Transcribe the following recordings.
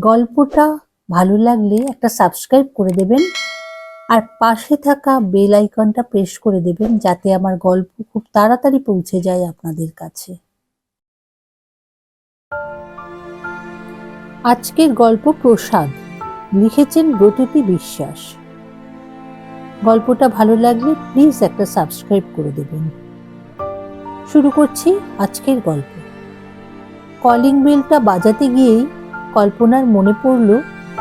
গল্পটা ভালো লাগলে একটা সাবস্ক্রাইব করে দেবেন আর পাশে থাকা বেল আইকনটা প্রেস করে দেবেন যাতে আমার গল্প খুব তাড়াতাড়ি পৌঁছে যায় আপনাদের কাছে। আজকের গল্প প্রসাদ, লিখেছেন ব্রততী বিশ্বাস। গল্পটা ভালো লাগলে প্লিজ একটা সাবস্ক্রাইব করে দেবেন। শুরু করছি আজকের গল্প। কলিং বেলটা বাজাতে গিয়েই কল্পনার মনে পড়ল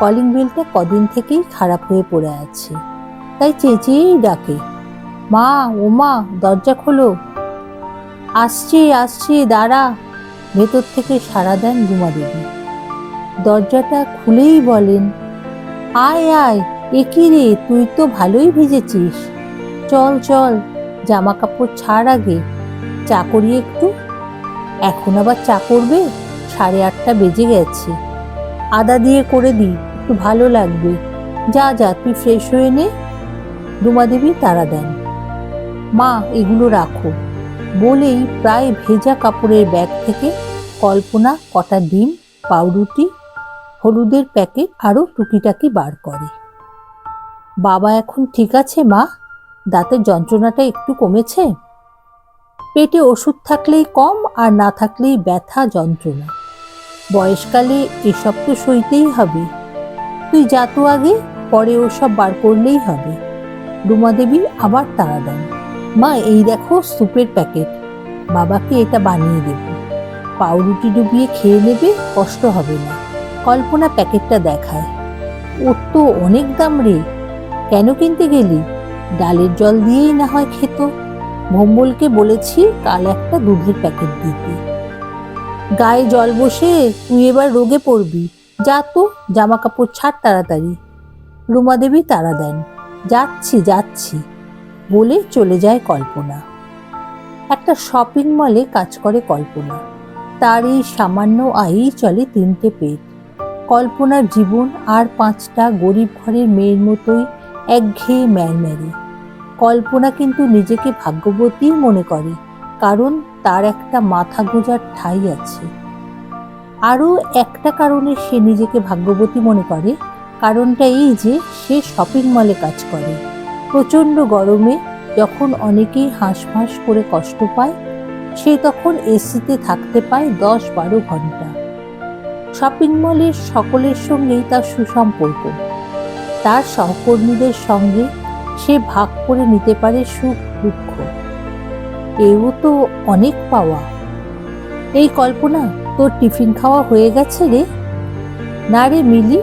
কলিং বেলটা কদিন থেকেই খারাপ হয়ে পড়ে আছে, তাই চেঁচিয়েই ডাকে, মা ও মা, দরজা খোলো, আসছি আসছি, দাঁড়া। ভেতর থেকে সাড়া দেন রুমা দেবী। দরজাটা খুলেই বলেন, আয় আয়, এ কি রে, তুই তো ভালোই ভিজেছিস, চল চল, জামা কাপড় ছাড় আগে, চা করি একটু। এখন আবার চা করবে? 8:30 বেজে গেছে। আদা দিয়ে করে দিই, একটু ভালো লাগবে। যা যা, তুই ফ্রেশ হয়ে নে। রুমা দেবী তাড়া দেন। মা, এগুলো রাখো বলেই প্রায় ভেজা কাপড়ের ব্যাগ থেকে কল্পনা কটা ডিম, পাউরুটি, হলুদের প্যাকেট আরও টুকিটাকি বার করে। বাবা এখন ঠিক আছে মা? দাঁতের যন্ত্রণাটা একটু কমেছে? পেটে ওষুধ থাকলেই কম, আর না থাকলেই ব্যথা যন্ত্রণা। বয়সকালে এসব তো সইতেই হবে। তুই যা তো আগে, পরে ওসব বার করলেই হবে। রুমা দেবী আবার তাড়া দেন। মা, এই দেখো স্যুপের প্যাকেট, বাবাকে এটা বানিয়ে দেব, পাউরুটি ডুবিয়ে খেয়ে নেবে, কষ্ট হবে না। কল্পনা প্যাকেটটা দেখায়। ওর তো অনেক দাম রে, কেন কিনতে গেলি? ডালের জল দিয়েই না হয় খেত। ভম্বলকে বলেছি কাল একটা দুধের প্যাকেট দিতে। গায়ে জল বসে তুই এবার রোগে পড়বি, যা তো, জামা কাপড় ছাড় তাড়াতাড়ি। রুমা দেবী তাড়া দেন। যাচ্ছি যাচ্ছি বলে চলে যায় কল্পনা। একটা শপিং মলে কাজ করে কল্পনা। তার এই সামান্য আয়েই চলে 3টে পেট। কল্পনার জীবন আর 5টা গরিব ঘরের মেয়ের মতোই একঘেয়ে ম্যারম্যারে। কল্পনা কিন্তু নিজেকে ভাগ্যবতী মনে করে, কারণ তার একটা মাথা গোঁজার ঠাঁই আছে। আরও একটা কারণে সে নিজেকে ভাগ্যবতী মনে করে, কারণটা এই যে সে শপিং মলে কাজ করে। প্রচণ্ড গরমে যখন অনেকেই হাঁসফাঁস করে কষ্ট পায়, সে তখন এসিতে থাকতে পায় 10-12 ঘন্টা। শপিং মলের সকলের সঙ্গেই তার সুসম্পর্ক। তার সহকর্মীদের সঙ্গে সে ভাগ করে নিতে পারে সুখ দুঃখ। এও তো অনেক পাওয়া। এই কল্পনা, তোর টিফিন খাওয়া হয়ে গেছে রে? না রে মিলি,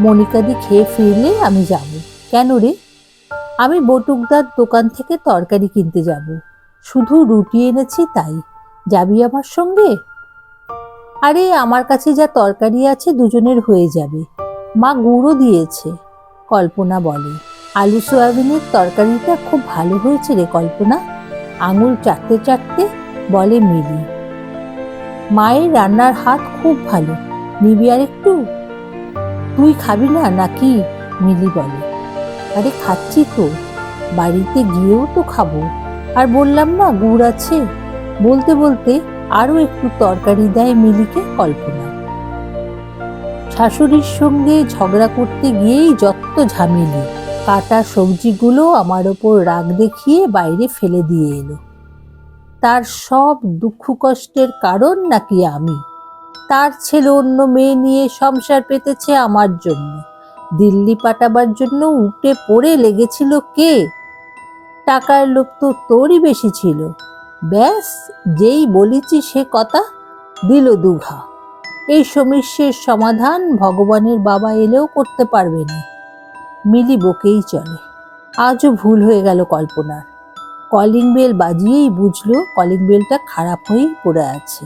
মনিকাদি খেয়ে ফিরলে আমি যাব। কেন রে? আমি বটুকদার দোকান থেকে তরকারি কিনতে যাব, শুধু রুটি এনেছি তাই। যাবি আমার সঙ্গে? আরে আমার কাছে যা তরকারি আছে দুজনের হয়ে যাবে, মা গুঁড়ো দিয়েছে। কল্পনা বলে, আলু সয়াবিনের তরকারিটা খুব ভালো হয়েছে রে কল্পনা, আঙুল চাটতে চাটতে বলে মিলি। মায়ের রান্নার হাত খুব ভালো, নিবি আর একটু? তুই খাবি না নাকি? মিলি বলে। আরে খাচ্ছি তো, বাড়িতে গিয়েও তো খাবো। আর বললাম না গুড় আছে। বলতে বলতে আরো একটু তরকারি দেয় মিলিকে কল্পনা। শাশুড়ির সঙ্গে ঝগড়া করতে গিয়েই যত ঝামেলি, কাটা সবজিগুলো আমার ওপর রাগ দেখিয়ে বাইরে ফেলে দিয়ে এলো। তার সব দুঃখ কষ্টের কারণ নাকি আমি। তার ছেলে অন্য মেয়ে নিয়ে সংসার পেতেছে আমার জন্য। দিল্লি পাঠাবার জন্য উঠে পড়ে লেগেছিল কে? টাকার লোভ তো তোরই বেশি ছিল। ব্যাস, যেই বলেছি সে কথা, দিল দুঘা। এই সমস্যার সমাধান ভগবানের বাবা এলেও করতে পারবে না। মিলি বকেই চলে। আজও ভুল হয়ে গেল কল্পনার। কলিং বেল বাজিয়েই বুঝলো কলিং বেলটা খারাপ হয়েই পড়ে আছে।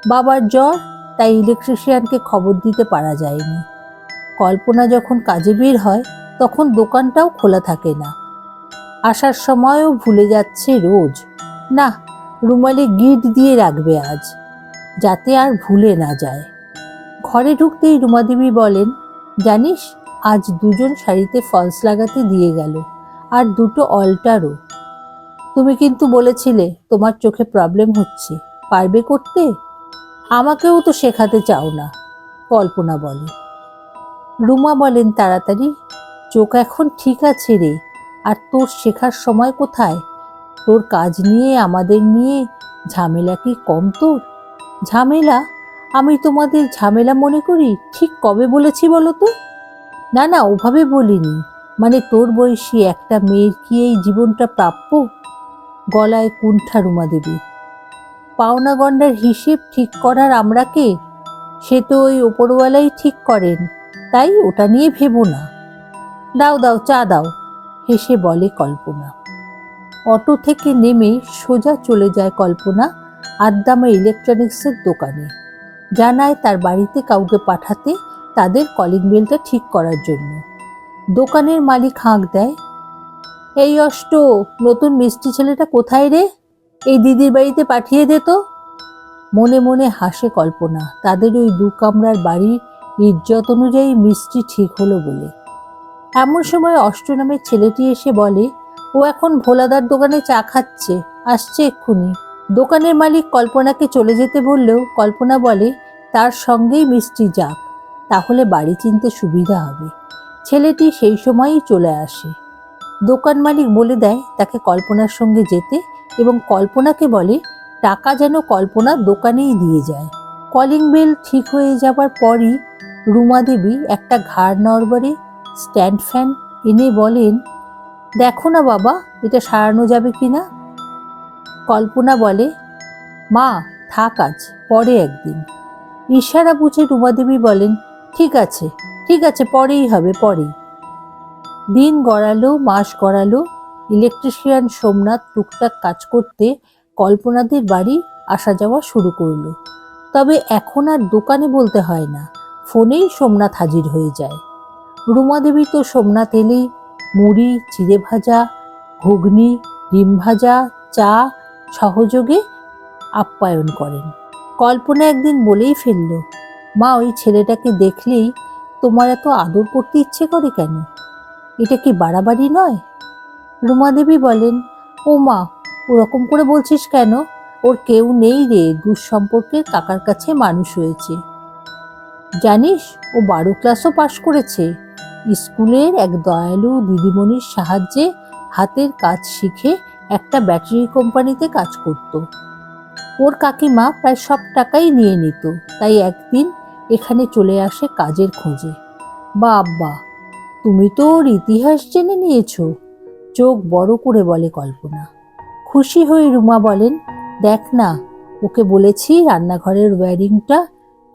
বাবার জ্বর, তাই ইলেকট্রিশিয়ানকে খবর দিতে পারা যায়নি। কল্পনা যখন কাজে বের হয় তখন দোকানটাও খোলা থাকে না। আসার সময়ও ভুলে যাচ্ছে রোজ। না, রুমালে গিট দিয়ে রাখবে আজ, যাতে আর ভুলে না যায়। ঘরে ঢুকতেই রুমাদেবী বলেন, জানিস, আজ 2জন শাড়িতে ফলস লাগাতে দিয়ে গেল, আর 2টো অল্টারও। তুমি কিন্তু বলেছিলে তোমার চোখে প্রবলেম হচ্ছে, পারবে করতে? আমাকেও তো শেখাতে চাও না, কল্পনা বলে। রুমা বলেন তাড়াতাড়ি, চোখ এখন ঠিক আছে রে, আর তোর শেখার সময় কোথায়? তোর কাজ নিয়ে আমাদের নিয়ে ঝামেলা কি কম তোর? ঝামেলা? আমি তোমাদের ঝামেলা মনে করি ঠিক কবে বলেছি বলো তো? না না, ওভাবে বলিনি, মানে তোর বয়সী একটা মেয়ের কি এই জীবনটা প্রাপ্য? গলায় কুণ্ঠা রুমা দেবী। পাওনা গন্ডার হিসেব ঠিক করার আমরা কে? সে তো ওই ওপরওয়ালাই ঠিক করেন, তাই ওটা নিয়ে ভেবো না। দাও দাও, চা দাও, হেসে বলে কল্পনা। অটো থেকে নেমে সোজা চলে যায় কল্পনা আদ্দামা ইলেকট্রনিক্সের দোকানে। জানায় তার বাড়িতে কাউকে পাঠাতে তাদের কলিং বেলটা ঠিক করার জন্য। দোকানের মালিক হাঁক দেয়, এই অষ্ট, নতুন মিষ্টি ছেলেটা কোথায় রে? এই দিদির বাড়িতে পাঠিয়ে দে তো। মনে মনে হাসে কল্পনা, তাদের ওই 2 কামরার বাড়ির ইজ্জত অনুযায়ী মিষ্টি ঠিক হলো বলে। এমন সময় অষ্ট নামের ছেলেটি এসে বলে, ও এখন ভোলাদার দোকানে চা খাচ্ছে, আসছে এক্ষুনি। দোকানের মালিক কল্পনাকে চলে যেতে বললেও কল্পনা বলে তার সঙ্গেই মিষ্টি যাক, তাহলে বাড়ি চিনতে সুবিধা হবে। ছেলেটি সেই সময়ই চলে আসে। দোকান মালিক বলে দেয় তাকে কল্পনার সঙ্গে যেতে এবং কল্পনাকে বলে টাকা যেন কল্পনা দোকানেই দিয়ে যায়। কলিং বেল ঠিক হয়ে যাবার পরই রুমা দেবী একটা ঘাড় নড়বড়ে স্ট্যান্ড ফ্যান এনে বলেন, দেখো না বাবা, এটা সারানো যাবে কিনা। কল্পনা বলে, মা থাক, আজ পরে একদিন। ইশারা বুঝে রুমা দেবী বলেন, ঠিক আছে ঠিক আছে, পরেই হবে, পরেই। দিন গড়ালো, মাস গড়ালো। ইলেকট্রিশিয়ান সোমনাথ টুকটাক কাজ করতে কল্পনাদের বাড়ি আসা যাওয়া শুরু করলো। তবে এখন আর দোকানে বলতে হয় না, ফোনেই সোমনাথ হাজির হয়ে যায়। রুমা দেবী তো সোমনাথ এলেই মুড়ি, চিড়ে ভাজা, ঘুগনি, ডিম ভাজা, চা সহযোগে আপ্যায়ন করেন। কল্পনা একদিন বলেই ফেলল, মা ওই ছেলেটাকে দেখলেই তোমার এত আদর করতে ইচ্ছে করে কেন? এটা কি বাড়াবাড়ি নয়? রুমা দেবী বলেন, ও মা, ওরকম করে বলছিস কেন? ওর কেউ নেই রে, দুঃসম্পর্কের কাকার কাছে মানুষ হয়েছে। জানিস, ও 12 ক্লাসও পাশ করেছে। স্কুলের এক দয়ালু দিদিমণির সাহায্যে হাতের কাজ শিখে একটা ব্যাটারি কোম্পানিতে কাজ করত। ওর কাকিমা প্রায় সব টাকাই নিয়ে নিত, তাই একদিন এখানে চলে আসে কাজের খোঁজে। বাবা, তুমি তো ওর ইতিহাস জেনে নিয়েছো, চোখ বড় করে বলে কল্পনা। খুশি হয়ে রুমা বলেন, দেখ না, ওকে বলেছি রান্নাঘরের ওয়্যারিংটা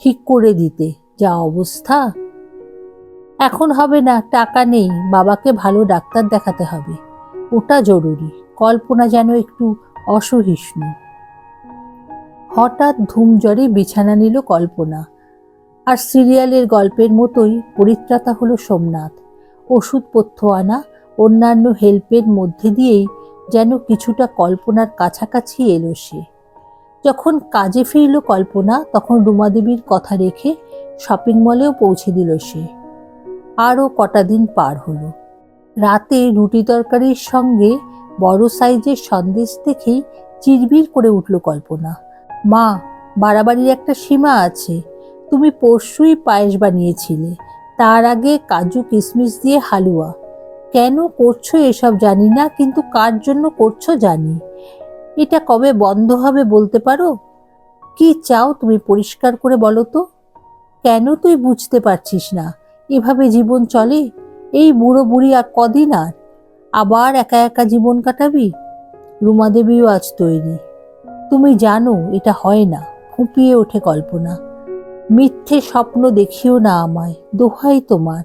ঠিক করে দিতে, যা অবস্থা। এখন হবে না, টাকা নেই, বাবাকে ভালো ডাক্তার দেখাতে হবে, ওটা জরুরি। কল্পনা যেন একটু অসহিষ্ণু। হঠাৎ ধুমঝড়ে বিছানা নিল কল্পনা, আর সিরিয়ালের গল্পের মতোই পরিত্রাতা হলো সোমনাথ। ওষুধপত্র আনা, অন্যান্য হেল্পের মধ্যে দিয়েই যেন কিছুটা কল্পনার কাছাকাছি এলো সে। যখন কাজে ফিরল কল্পনা, তখন রুমাদেবীর কথা রেখে শপিং মলেও পৌঁছে দিল সে। আরও কটা দিন পার হলো। রাতে রুটি তরকারির সঙ্গে বড় সাইজের সন্দেশ দেখেই চিরবির করে উঠল কল্পনা। মা, বাড়াবাড়ির একটা সীমা আছে। তুমি পরশুই পায়েস বানিয়েছিলে, তার আগে কাজু কিশমিশ দিয়ে হালুয়া। কেন করছো এসব জানি না, কিন্তু কার জন্য করছো জানি। এটা কবে বন্ধ হবে বলতে পারো? কি চাও তুমি, পরিষ্কার করে বলো তো। কেন তুই বুঝতে পারছিস না? এভাবে জীবন চলে? এই বুড়ো বুড়ি আর কদিন, আর আবার একা একা জীবন কাটাবি? রুমা দেবীও আজ তৈরি। তুমি জানো এটা হয় না, ফুঁপিয়ে ওঠে কল্পনা। মিথ্যে স্বপ্ন দেখিও না আমায়, দোহাই তোমার।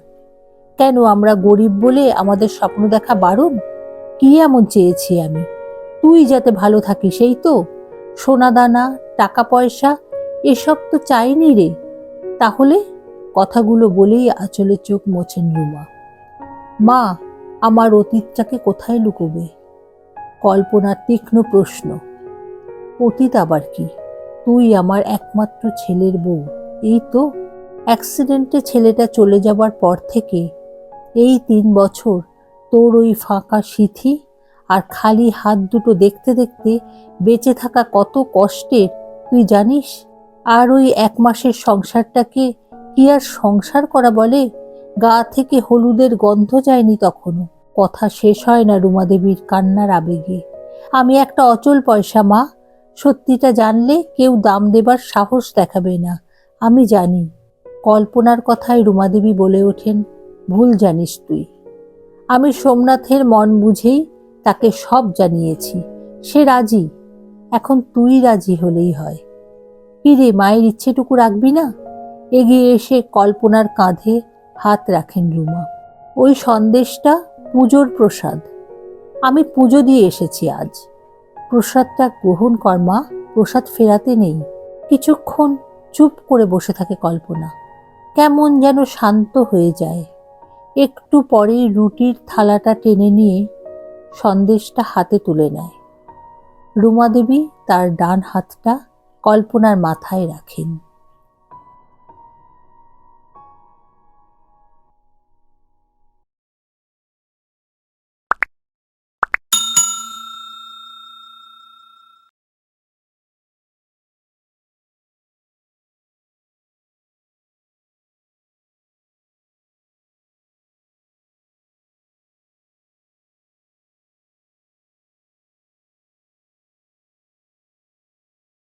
কেন আমরা গরিব বলে আমাদের স্বপ্ন দেখা বারণ? কি এমন চেয়েছি আমি? তুই যাতে ভালো থাকিস, এই তো। সোনা দানা, টাকা পয়সা এসব তো চাইনি রে। তাহলে? কথাগুলো বলেই আঁচলে চোখ মোছেন রুমা। মা, আমার অতীতটাকে কোথায় লুকোবে? কল্পনার তীক্ষ্ণ প্রশ্ন। অতীত আবার কি? তুই আমার একমাত্র ছেলের বউ, এই তো। অ্যাক্সিডেন্টে ছেলেটা চলে যাবার পর থেকে এই 3 বছর তোর ওই ফাঁকা সিথি আর খালি হাত দুটো দেখতে দেখতে বেঁচে থাকা কত কষ্টের তুই জানিস? আর ওই 1 মাসের সংসারটাকে কি আর সংসার করা বলে? গা থেকে হলুদের গন্ধ যায়নি তখনও। কথা শেষ হয় না রুমা দেবীর কান্নার আবেগে। আমি একটা অচল পয়সা মা, সত্যিটা জানলে কেউ দাম দেবার সাহস দেখাবে না, আমি জানি। কল্পনার কথায় রুমা দেবী বলে ওঠেন, ভুল জানিস তুই। আমি সোমনাথের মন বুঝেই তাকে সব জানিয়েছি, সে রাজি। এখন তুই রাজি হলেই হয়। কি রে, মায়ের ইচ্ছেটুকু রাখবি না? এগিয়ে এসে কল্পনার কাঁধে হাত রাখেন রুমা। ওই সন্দেশটা পুজোর প্রসাদ, আমি পুজো দিয়ে এসেছি আজ। প্রসাদটা গ্রহণ কর মা, প্রসাদ ফেরাতে নেই। কিছুক্ষণ চুপ করে বসে থাকে কল্পনা, কেমন যেন শান্ত হয়ে যায়। একটু পরেই রুটির থালাটা টেনে নিয়ে সন্দেশটা হাতে তুলে নেয়। রুমা দেবী তার ডান হাতটা কল্পনার মাথায় রাখেন।